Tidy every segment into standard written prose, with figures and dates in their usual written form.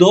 2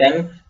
10،